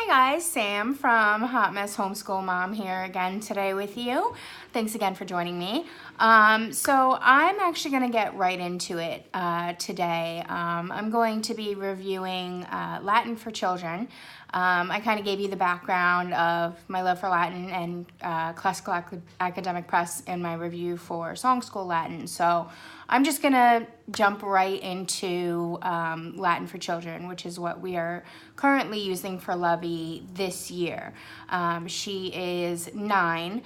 Hi guys, Sam from Hot Mess Homeschool Mom here again today with you. Thanks again for joining me. So I'm actually going to get right into it today. I'm going to be reviewing Latin for children. I kind of gave you the background of my love for Latin and classical academic press in my review for Song School Latin. So I'm just going to jump right into Latin for children, which is what we are currently using for Lovey this year. She is 9.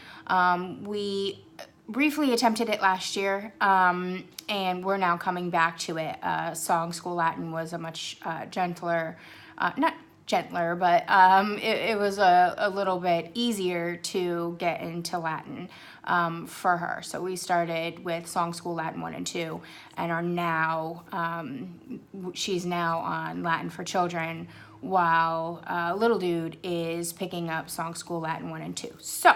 We briefly attempted it last year, and we're now coming back to it. Song School Latin was a much gentler, not gentler, but it was a little bit easier to get into Latin for her. So we started with Song School Latin 1 and 2 and are now, she's now on Latin for children while little dude is picking up Song School Latin 1 and 2. So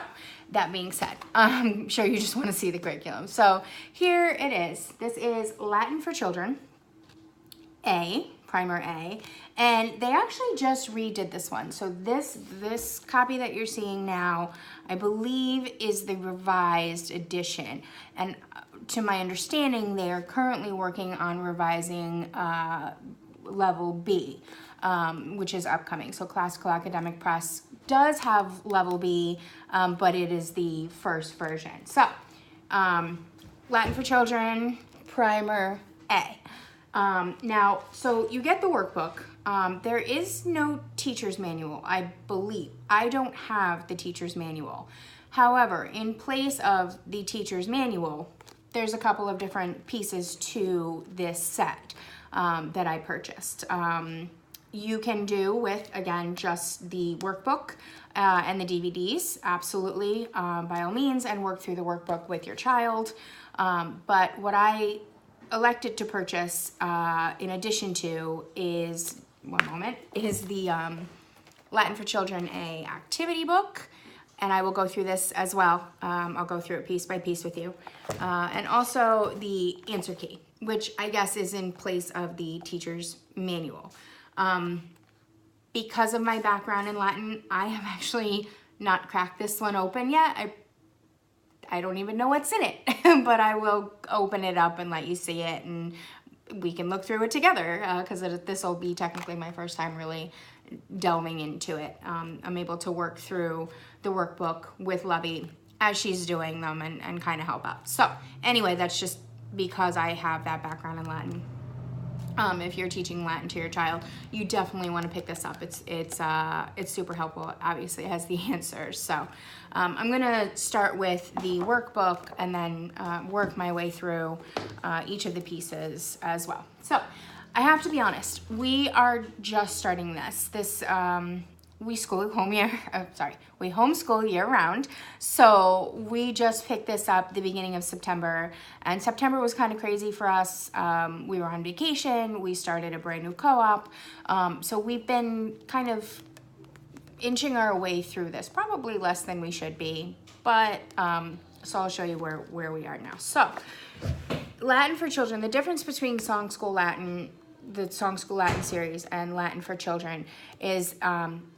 that being said, I'm sure you just want to see the curriculum. So here it is. This is Latin for children, A, primer A, and they actually just redid this one. So this copy that you're seeing now, I believe, is the revised edition. And to my understanding, they are currently working on revising level B, which is upcoming. So Classical Academic Press does have level B, but it is the first version. So Latin for children, primer A. Now, so you get the workbook. There is no teacher's manual, I believe. I don't have the teacher's manual. However, in place of the teacher's manual, there's a couple of different pieces to this set that I purchased. You can do with, again, just the workbook and the DVDs, absolutely, by all means, and work through the workbook with your child. But what I elected to purchase in addition to is, one moment, is the Latin for Children A activity book, and I will go through this as well. I'll go through it piece by piece with you. And also the answer key, which I guess is in place of the teacher's manual. Because of my background in Latin, I have actually not cracked this one open yet. I don't even know what's in it, but I will open it up and let you see it, and we can look through it together because this will be technically my first time really delving into it. I'm able to work through the workbook with Lovey as she's doing them and kind of help out. So anyway, that's just because I have that background in Latin. If you're teaching Latin to your child, you definitely want to pick this up. It's super helpful. Obviously, it has the answers. So I'm going to start with the workbook and then work my way through each of the pieces as well. So I have to be honest, we are just starting this. We homeschool year round. So we just picked this up the beginning of September, and September was kind of crazy for us. We were on vacation. We started a brand new co-op. So we've been kind of inching our way through this, probably less than we should be, but so I'll show you where we are now. So Latin for children, the difference between Song School Latin, the Song School Latin series, and Latin for children is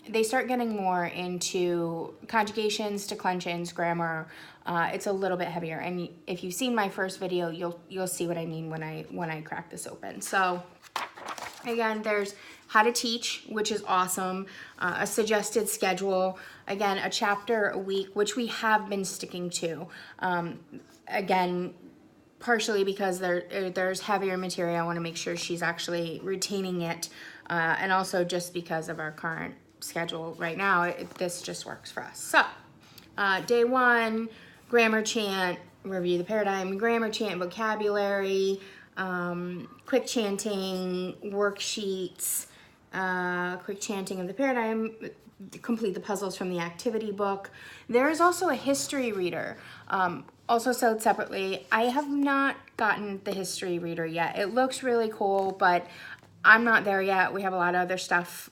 they start getting more into conjugations, declensions, grammar. It's a little bit heavier, and if you've seen my first video, you'll see what I mean when I crack this open. So again, there's how to teach, which is awesome, a suggested schedule, again, a chapter a week, which we have been sticking to. Again, partially because there's heavier material. I want to make sure she's actually retaining it, and also just because of our current schedule right now, this just works for us. So day 1, grammar chant, review the paradigm, grammar chant, vocabulary, quick chanting, worksheets, quick chanting of the paradigm, complete the puzzles from the activity book. There is also a history reader, also sold separately. I have not gotten the history reader yet. It looks really cool, but I'm not there yet. We have a lot of other stuff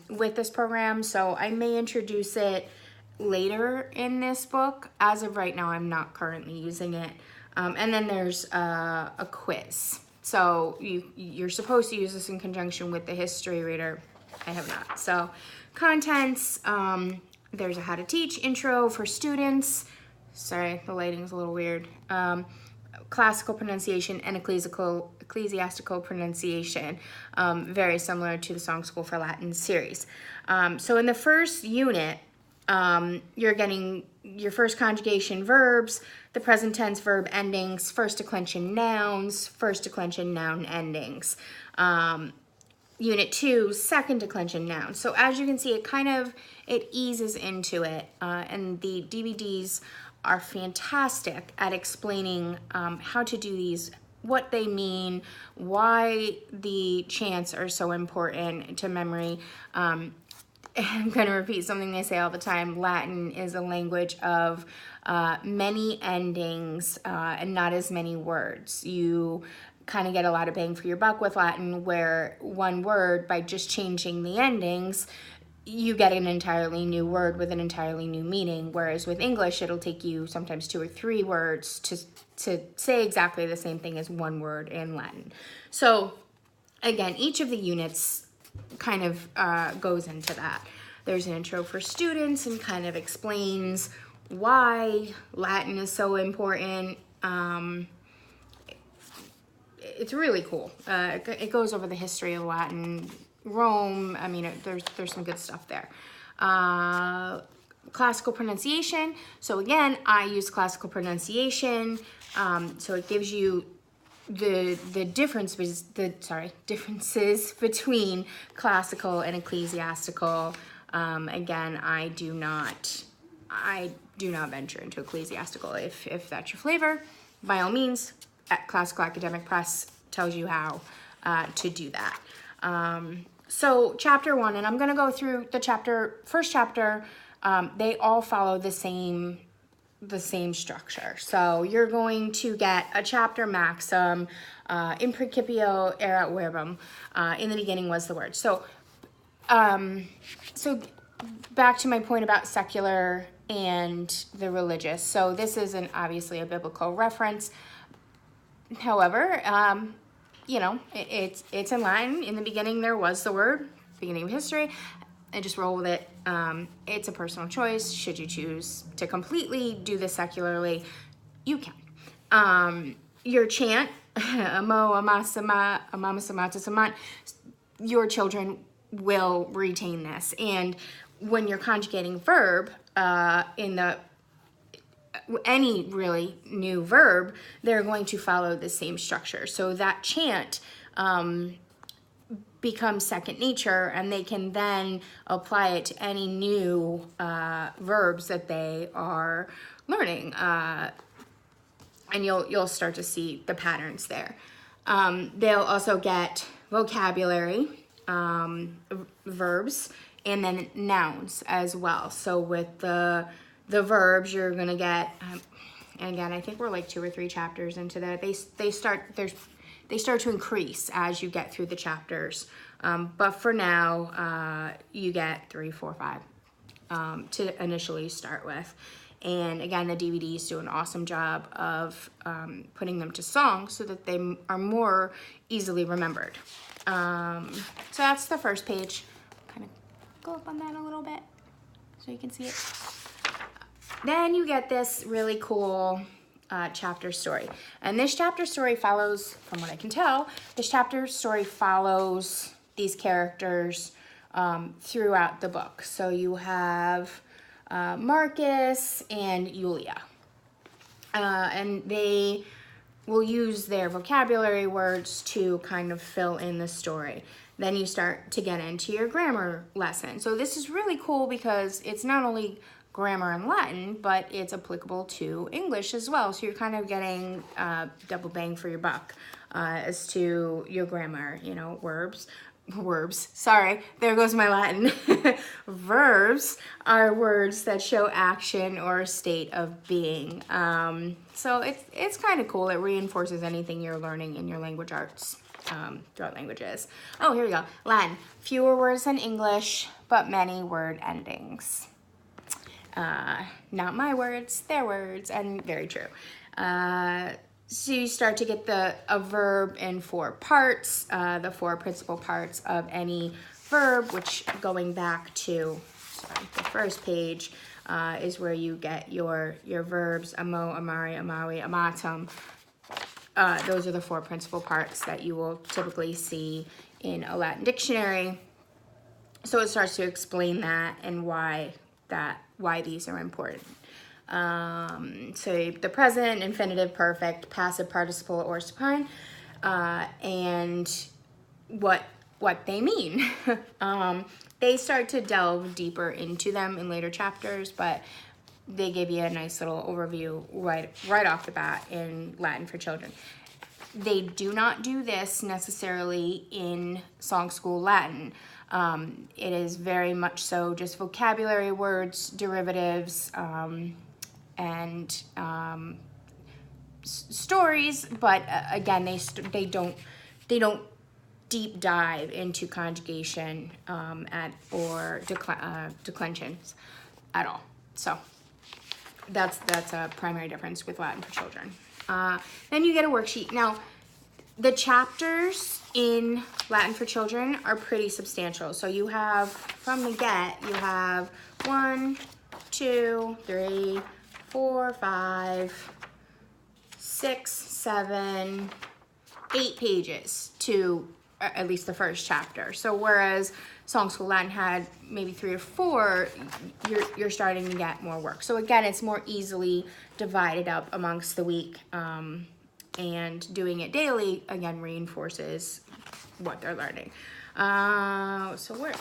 with this program, so I may introduce it later in this book. As of right now, I'm not currently using it. And then there's a quiz. So you're supposed to use this in conjunction with the history reader. I have not. So contents, there's a how to teach intro for students. Sorry, the lighting's a little weird. Classical pronunciation and ecclesiastical pronunciation, very similar to the Song School for Latin series. So in the first unit, you're getting your first conjugation verbs, the present tense verb endings, first declension nouns, first declension noun endings. Unit 2, second declension nouns. So as you can see, it eases into it, and the DVDs are fantastic at explaining how to do these, what they mean, why the chants are so important to memory. I'm going to repeat something they say all the time. Latin is a language of many endings and not as many words. You kind of get a lot of bang for your buck with Latin, where one word, by just changing the endings, you get an entirely new word with an entirely new meaning, whereas with English, it'll take you sometimes 2 or 3 words to say exactly the same thing as one word in Latin. So again, each of the units kind of goes into that. There's an intro for students and kind of explains why Latin is so important. It's really cool. It goes over the history of Latin, Rome. I mean, there's some good stuff there. Classical pronunciation. So again, I use classical pronunciation. So it gives you the differences between classical and ecclesiastical. Again, I do not venture into ecclesiastical. If that's your flavor, by all means, Classical Academic Press tells you how to do that. So chapter 1, and I'm going to go through the first chapter. They all follow the same structure. So you're going to get a chapter maxim, in principio erat verbum, in the beginning was the word. So back to my point about secular and the religious. So this isn't obviously a biblical reference. However, it's in Latin. In the beginning, there was the word, beginning of history. And just roll with it. It's a personal choice. Should you choose to completely do this secularly, you can. Your chant, amo, amasama, amamasamata samat, your children will retain this. And when you're conjugating verb, any really new verb, they're going to follow the same structure. So that chant becomes second nature, and they can then apply it to any new verbs that they are learning, and you'll start to see the patterns there. They'll also get vocabulary, verbs, and then nouns as well. So with the verbs, you're gonna get, and again, I think we're like 2 or 3 chapters into that. They start to increase as you get through the chapters. But for now, you get 3, 4, 5 to initially start with. And again, the DVDs do an awesome job of putting them to song so that they are more easily remembered. So that's the first page. Kind of go up on that a little bit so you can see it. Then you get this really cool chapter story. And this chapter story follows, from what I can tell, this chapter story follows these characters throughout the book. So you have Marcus and Julia. And they will use their vocabulary words to kind of fill in the story. Then you start to get into your grammar lesson. So this is really cool because it's not only grammar in Latin, but it's applicable to English as well. So you're kind of getting double bang for your buck as to your grammar, verbs, sorry, there goes my Latin. Verbs are words that show action or state of being. So it's kind of cool. It reinforces anything you're learning in your language arts throughout languages. Oh, here we go. Latin, fewer words than English, but many word endings. Not my words, their words, and very true. So you start to get a verb in 4 parts, the 4 principal parts of any verb, which going back to the first page is where you get your verbs, amo, amari, amawi, amatum. Those are the 4 principal parts that you will typically see in a Latin dictionary. So it starts to explain that and why these are important. So the present, infinitive, perfect, passive participle, or supine, and what they mean. They start to delve deeper into them in later chapters, but they give you a nice little overview right off the bat in Latin for Children. They do not do this necessarily in Song School Latin. It is very much so just vocabulary words, derivatives, and stories, but again, they don't deep dive into conjugation or declensions at all. So that's a primary difference with Latin for Children. Then you get a worksheet. Now, the chapters in Latin for Children are pretty substantial. So you have, from the get, you have 1, 2, 3, 4, 5, 6, 7, 8 pages to at least the first chapter. So whereas Song School Latin had maybe 3 or 4, you're starting to get more work. So again, it's more easily divided up amongst the week, and doing it daily, again, reinforces what they're learning. So where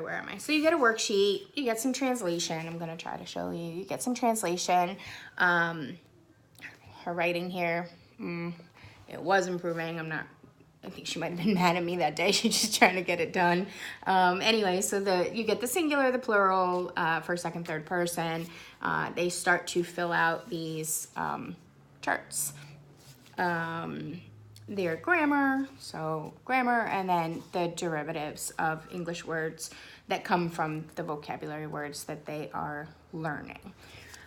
am I? So you get a worksheet, you get some translation. I'm gonna try to show you. You get some translation. Her writing here, it was improving. I think she might have been mad at me that day. She's just trying to get it done. Anyway, so you get the singular, the plural, first, second, third person. They start to fill out these charts. Their grammar, and then the derivatives of English words that come from the vocabulary words that they are learning.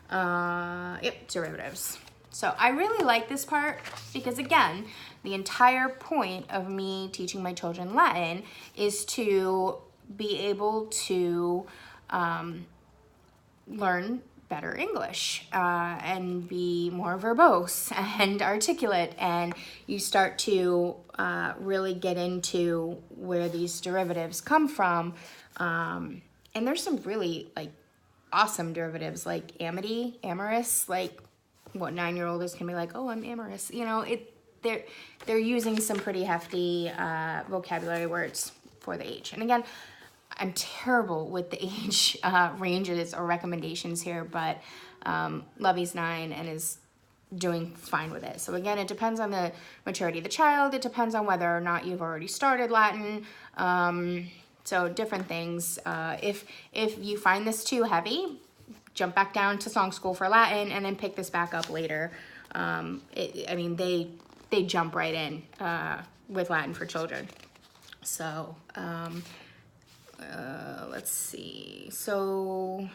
Derivatives. So I really like this part because, again, the entire point of me teaching my children Latin is to be able to learn better English and be more verbose and articulate, and you start to really get into where these derivatives come from. And there's some really awesome derivatives like amity, amorous, what 9-year-old is gonna be like, oh, I'm amorous. They're using some pretty hefty vocabulary words for the age. And again, I'm terrible with the age ranges or recommendations here, but Lovey's 9 and is doing fine with it. So again, it depends on the maturity of the child. It depends on whether or not you've already started Latin. So different things. If you find this too heavy, jump back down to Song School for Latin and then pick this back up later. They jump right in with Latin for Children. So let's see. So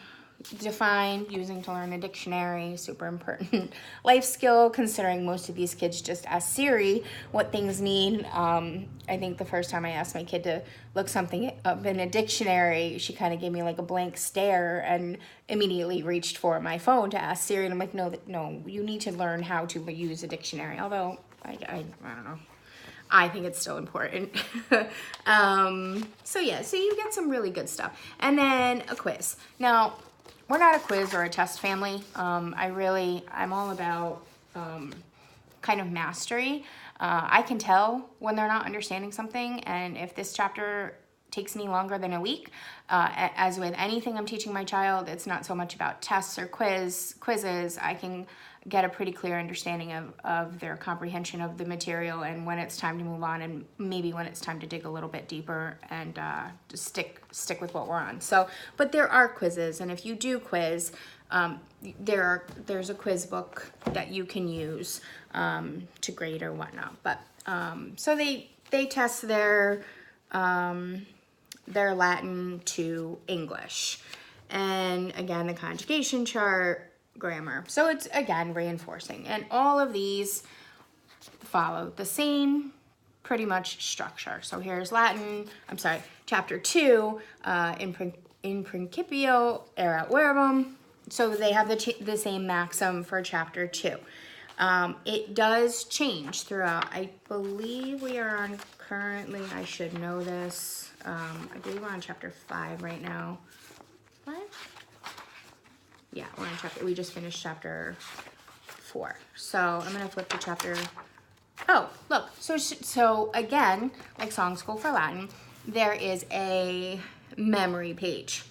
define, using to learn a dictionary, super important life skill, considering most of these kids just ask Siri what things mean. I think the first time I asked my kid to look something up in a dictionary, she kind of gave me a blank stare and immediately reached for my phone to ask Siri, and I'm like, no, you need to learn how to use a dictionary, although I don't know. I think it's still important. So you get some really good stuff. And then a quiz. Now, we're not a quiz or a test family. I'm all about kind of mastery. I can tell when they're not understanding something, and if this chapter takes me longer than a week, as with anything I'm teaching my child, it's not so much about tests or quizzes. I can get a pretty clear understanding of their comprehension of the material and when it's time to move on, and maybe when it's time to dig a little bit deeper and just stick with what we're on. So, but there are quizzes, and if you do quiz, there's a quiz book that you can use to grade or whatnot. But so they test their Latin to English, and again the conjugation chart, grammar. So it's again reinforcing, and all of these follow the same pretty much structure. So here's chapter 2, in principio erat verbum. So they have the same maxim for chapter 2. It does change throughout. I believe we are on currently, I should know this. I believe we're on chapter 5 right now. What? Yeah, we're on we just finished chapter 4. So I'm going to flip to chapter, oh, look. So again, like Song School for Latin, there is a memory page.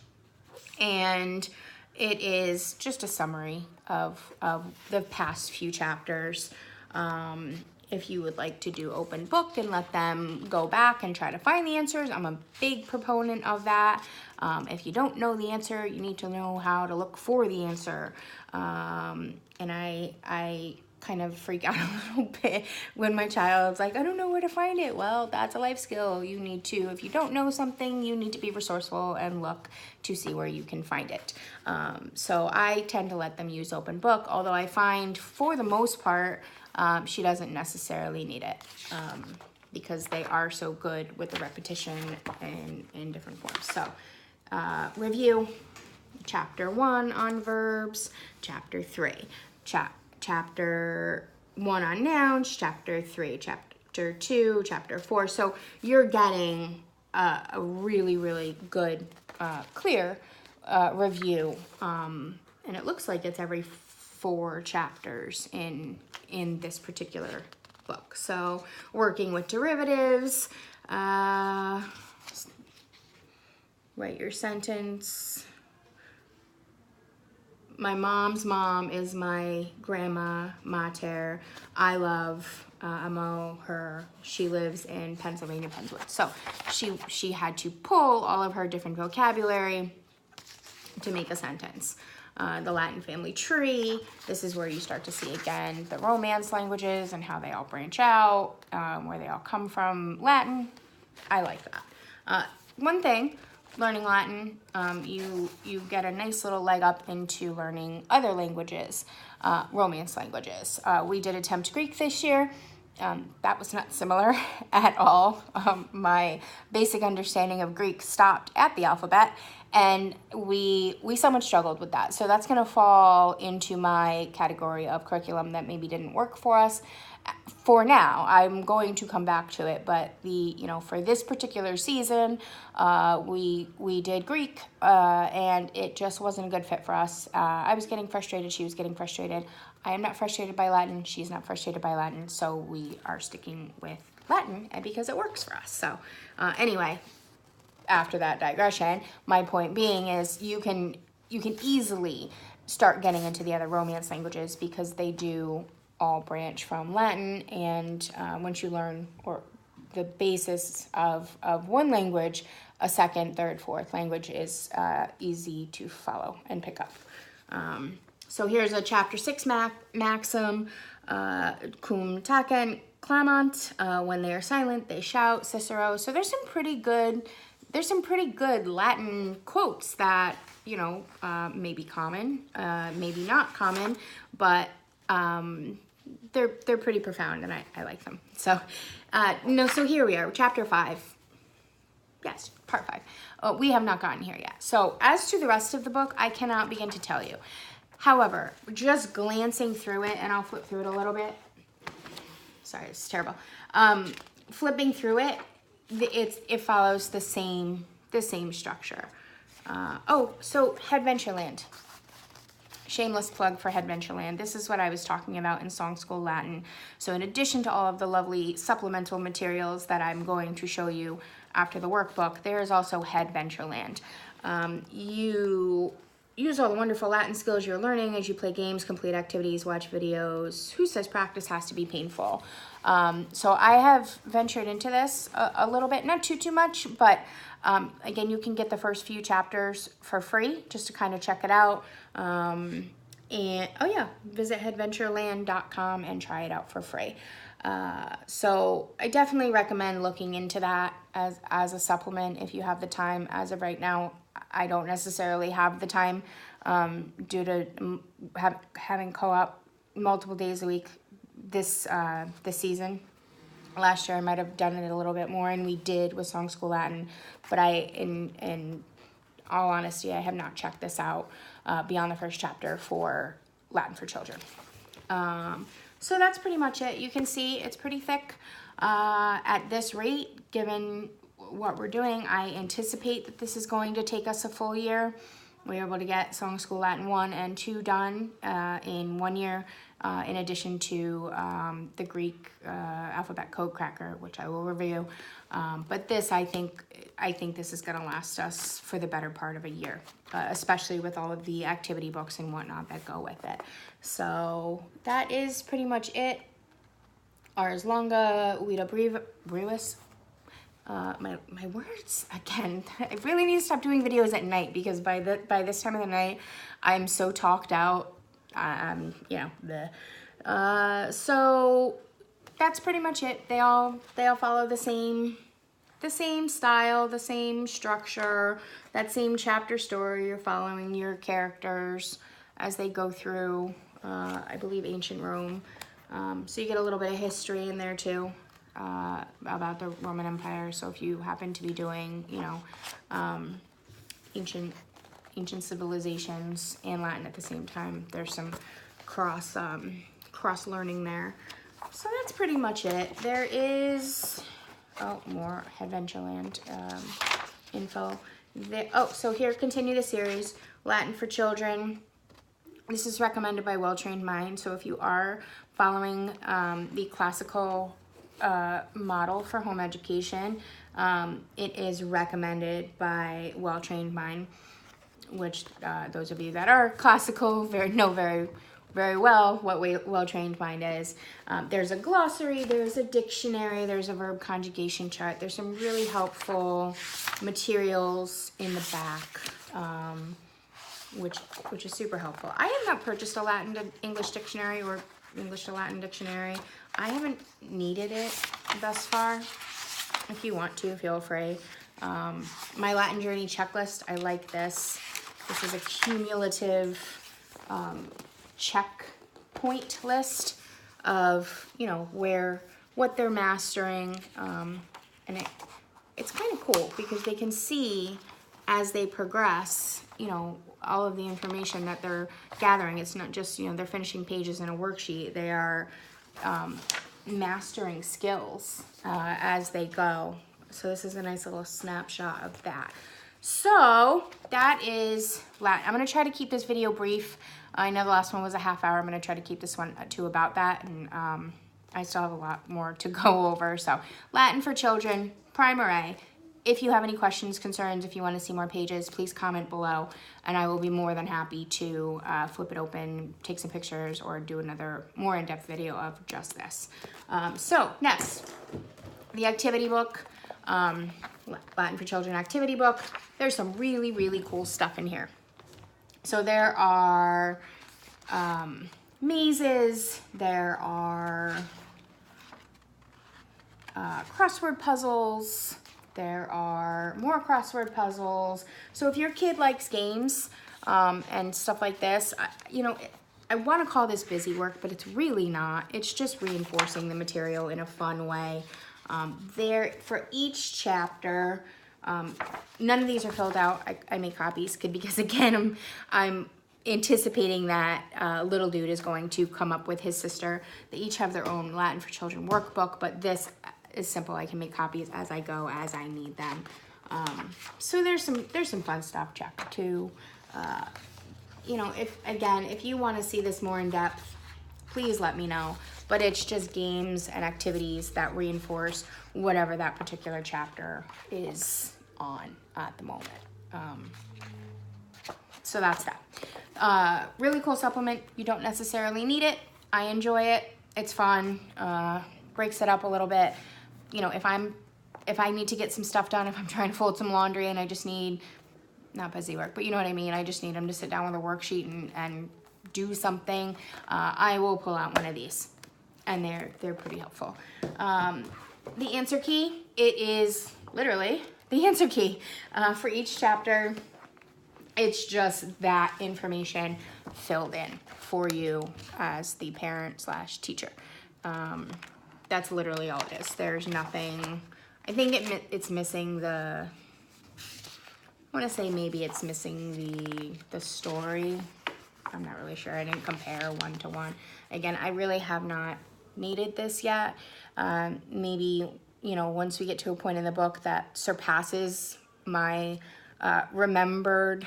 And it is just a summary of the past few chapters. If you would like to do open book and let them go back and try to find the answers, I'm a big proponent of that. If you don't know the answer, you need to know how to look for the answer. And I kind of freak out a little bit when my child's like, I don't know where to find it. Well, that's a life skill. You need to, if you don't know something, you need to be resourceful and look to see where you can find it. So I tend to let them use open book, although I find for the most part, she doesn't necessarily need it because they are so good with the repetition and in different forms. So review, chapter 1 on verbs, chapter 3, chapter 1 on nouns, chapter 3, chapter 2, chapter 4. So you're getting a really, really good, clear review. And it looks like it's every 4 chapters in this particular book. So working with derivatives, write your sentence. My mom's mom is my grandma mater. I love Amo, her. She lives in Pennsylvania, Pennswood. So she had to pull all of her different vocabulary to make a sentence. The Latin family tree. This is where you start to see again the Romance languages and how they all branch out, where they all come from. Latin, I like that. One thing, learning Latin, you get a nice little leg up into learning other languages, Romance languages. We did attempt Greek this year. That was not similar at all. My basic understanding of Greek stopped at the alphabet, and we somewhat struggled with that. So that's going to fall into my category of curriculum that maybe didn't work for us. For now, I'm going to come back to it, but for this particular season, we did Greek, and it just wasn't a good fit for us. I was getting frustrated. She was getting frustrated. I am not frustrated by Latin. She's not frustrated by Latin. So we are sticking with Latin because it works for us. So anyway, after that digression, my point being is you can easily start getting into the other Romance languages because they do all branch from Latin, and once you learn or the basis of one language, a second, third, fourth language is easy to follow and pick up. So here's a chapter 6 maxim, cum tacent clamant, when they are silent, they shout, Cicero. So there's some pretty good Latin quotes that, may be common, maybe not common, but they're pretty profound, and I like them. So, so here we are, chapter 5. Yes, part 5. We have not gotten here yet. So as to the rest of the book, I cannot begin to tell you. However, just glancing through it, and I'll flip through it a little bit. Sorry, it's terrible. Flipping through it, it follows the same structure. So Headventureland. Shameless plug for Headventureland. This is what I was talking about in Song School Latin. So in addition to all of the lovely supplemental materials that I'm going to show you after the workbook, there is also Headventureland. You use all the wonderful Latin skills you're learning as you play games, complete activities, watch videos. Who says practice has to be painful? So I have ventured into this a little bit, not too much, but again, you can get the first few chapters for free just to kind of check it out. Visit headventureland.com and try it out for free. So I definitely recommend looking into that as a supplement if you have the time. As of right now, I don't necessarily have the time due to having co-op multiple days a week this season. Last year I might have done it a little bit more, and we did with Song School Latin, but in all honesty, I have not checked this out beyond the first chapter for Latin for Children. So that's pretty much it. You can see it's pretty thick. At this rate, given what we're doing, I anticipate that this is going to take us a full year. We were able to get Song School Latin 1 and 2 done in 1 year, in addition to the Greek alphabet code cracker, which I will review. But this, I think this is going to last us for the better part of a year, especially with all of the activity books and whatnot that go with it. So that is pretty much it. Ars longa, vita brevis. My words again. I really need to stop doing videos at night, because by this time of the night, I'm so talked out. So that's pretty much it. They all follow the same style, the same structure, that same chapter story. You're following your characters as they go through, I believe, ancient Rome. So you get a little bit of history in there too, about the Roman Empire. So if you happen to be doing, ancient civilizations and Latin at the same time, there's some cross learning there. So that's pretty much it. There is more Adventureland info there. So here, continue the series, Latin for Children. This is recommended by Well-Trained Mind. So if you are following the classical model for home education, it is recommended by Well-Trained Mind, which those of you that are classical know very well what Well-Trained Mind is. There's a glossary, there's a dictionary, there's a verb conjugation chart. There's some really helpful materials in the back, which is super helpful. I have not purchased a Latin to English dictionary or English to Latin dictionary. I haven't needed it thus far. If you want to, feel free. My Latin Journey checklist, I like this. This is a cumulative checkpoint list of, what they're mastering. And it's kind of cool because they can see as they progress, all of the information that they're gathering. It's not just, they're finishing pages in a worksheet. They are mastering skills as they go. So this is a nice little snapshot of that. So that is Latin. I'm going to try to keep this video brief. I know the last one was a half hour. I'm going to try to keep this one to about that. And I still have a lot more to go over. So Latin for Children, Primer A. If you have any questions, concerns, if you want to see more pages, please comment below, and I will be more than happy to flip it open, take some pictures, or do another more in-depth video of just this. So next, the activity book, Latin for Children activity book. There's some really, really cool stuff in here. So there are mazes, there are crossword puzzles, there are more crossword puzzles. So if your kid likes games and stuff like this, I want to call this busy work, but it's really not. It's just reinforcing the material in a fun way. There, for each chapter, none of these are filled out. I make copies because, again, I'm anticipating that little dude is going to come up with his sister. They each have their own Latin for Children workbook, but this is simple. I can make copies as I go, as I need them. So there's some fun stuff, check too. If you want to see this more in depth, please let me know. But it's just games and activities that reinforce whatever that particular chapter is on at the moment. So that's that. Really cool supplement. You don't necessarily need it. I enjoy it. It's fun. Breaks it up a little bit. If I need to get some stuff done, if I'm trying to fold some laundry and I just need, not busy work, but you know what I mean, I just need them to sit down with a worksheet and do something, I will pull out one of these, and they're pretty helpful. The answer key, it is literally the answer key for each chapter. It's just that information filled in for you as the parent/teacher. that's literally all it is. There's nothing, I think it's missing the, I want to say maybe it's missing the story. I'm not really sure. I didn't compare one to one. Again, I really have not needed this yet. Maybe, you know, once we get to a point in the book that surpasses my remembered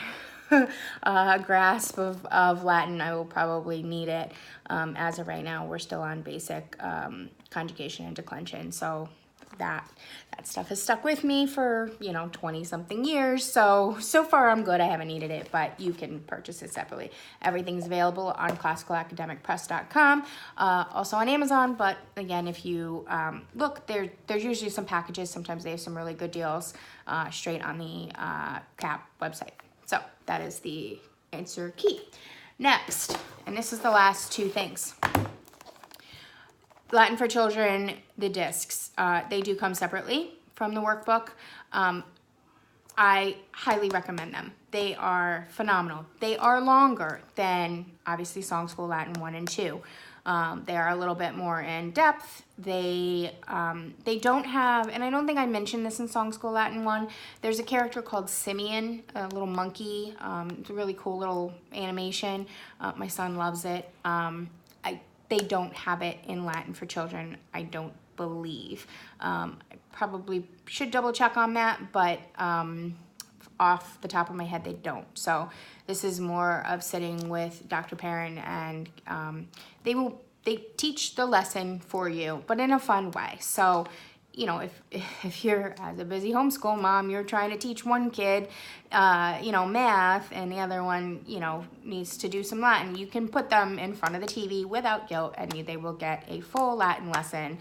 grasp of Latin, I will probably need it. As of right now, we're still on basic conjugation and declension. So that stuff has stuck with me for, you know, 20 something years. So far I'm good. I haven't needed it, but you can purchase it separately. Everything's available on classicalacademicpress.com, also on Amazon. But again, if you look, there's usually some packages. Sometimes they have some really good deals straight on the CAP website. So that is the answer key. Next, and this is the last two things. Latin for Children, the discs, they do come separately from the workbook. I highly recommend them. They are phenomenal. They are longer than, obviously, Song School Latin 1 and 2. They are a little bit more in depth. They don't have, and I don't think I mentioned this in Song School Latin 1, there's a character called Simeon, a little monkey. It's a really cool little animation. My son loves it. They don't have it in Latin for Children, I don't believe. I probably should double check on that, but off the top of my head, they don't. So this is more of sitting with Dr. Perrin, and they teach the lesson for you, but in a fun way. So, you know, if you're, as a busy homeschool mom, you're trying to teach one kid, you know, math, and the other one, you know, needs to do some Latin, you can put them in front of the TV without guilt, and they will get a full Latin lesson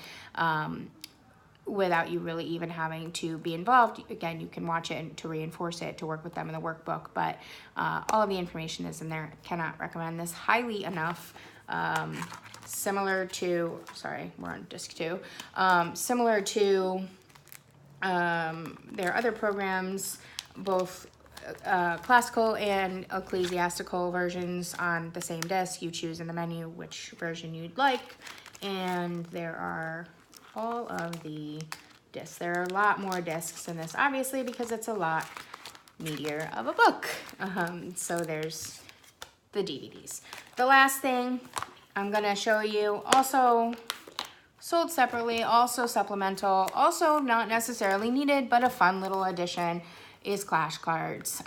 without you really even having to be involved. Again, you can watch it to reinforce it, to work with them in the workbook, but all of the information is in there. Cannot recommend this highly enough. Similar to, sorry, we're on disc 2, similar to their other programs, both classical and ecclesiastical versions on the same disc. You choose in the menu which version you'd like, and there are all of the discs. There are a lot more discs in this, obviously, because it's a lot meatier of a book. So there's the DVDs. The last thing I'm gonna show you, also sold separately, also supplemental, also not necessarily needed, but a fun little addition, is Clash Cards.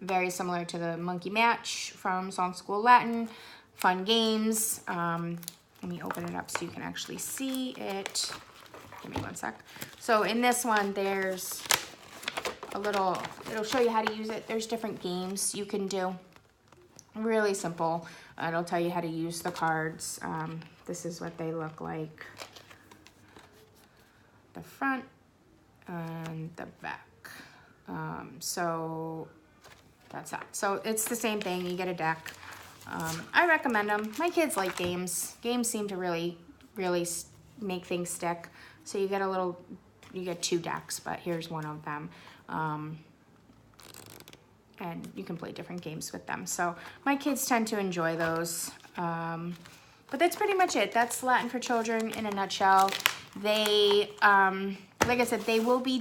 Very similar to the Monkey Match from Song School Latin. Fun games. Let me open it up so you can actually see it. Give me one sec. So in this one, there's a little, it'll show you how to use it. There's different games you can do. Really simple. It'll tell you how to use the cards. This is what they look like. The front and the back. So that's that. So it's the same thing. You get a deck. I recommend them. My kids like games. Games seem to really make things stick. So you get you get 2 decks, but here's one of them. And you can play different games with them. So my kids tend to enjoy those. But that's pretty much it. That's Latin for Children in a nutshell. They, like I said, they will be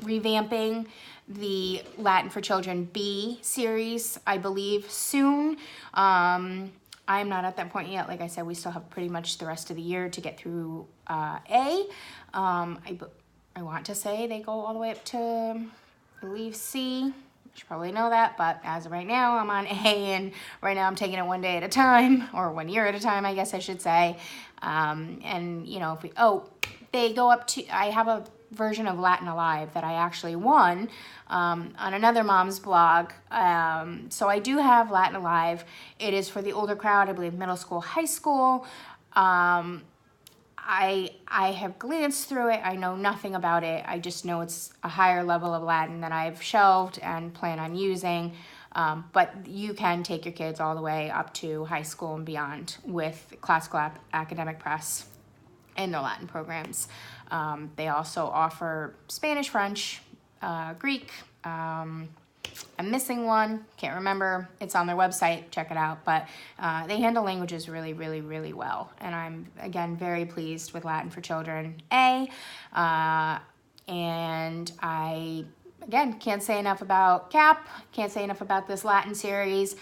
revamping the Latin for Children B series, I believe, soon. I'm not at that point yet. Like I said, we still have pretty much the rest of the year to get through A. I want to say they go all the way up to, I believe, C. You should probably know that, but as of right now, I'm on A, and right now I'm taking it one day at a time, or 1 year at a time, I guess I should say. And, you know, they go up to, I have a version of Latin Alive that I actually won on another mom's blog. So I do have Latin Alive. It is for the older crowd, I believe middle school, high school. I have glanced through it. I know nothing about it. I just know it's a higher level of Latin that I've shelved and plan on using. But you can take your kids all the way up to high school and beyond with Classical Academic Press and their Latin programs. They also offer Spanish, French, Greek, I'm missing one, can't remember. It's on their website, check it out. But they handle languages really, really, really well. And I'm, again, very pleased with Latin for Children A. And I, again, can't say enough about CAP, can't say enough about this Latin series.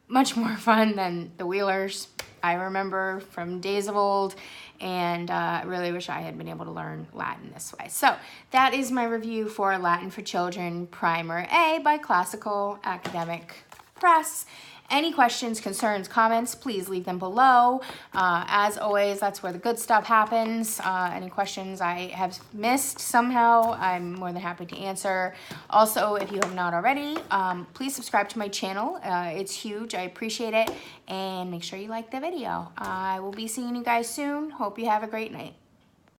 Much more fun than the Wheelers, I remember from days of old, and I really wish I had been able to learn Latin this way. So that is my review for Latin for Children Primer A by Classical Academic Press. Any questions, concerns, comments, please leave them below. As always, that's where the good stuff happens. Any questions I have missed somehow, I'm more than happy to answer. Also, if you have not already, please subscribe to my channel. It's huge. I appreciate it. And make sure you like the video. I will be seeing you guys soon. Hope you have a great night.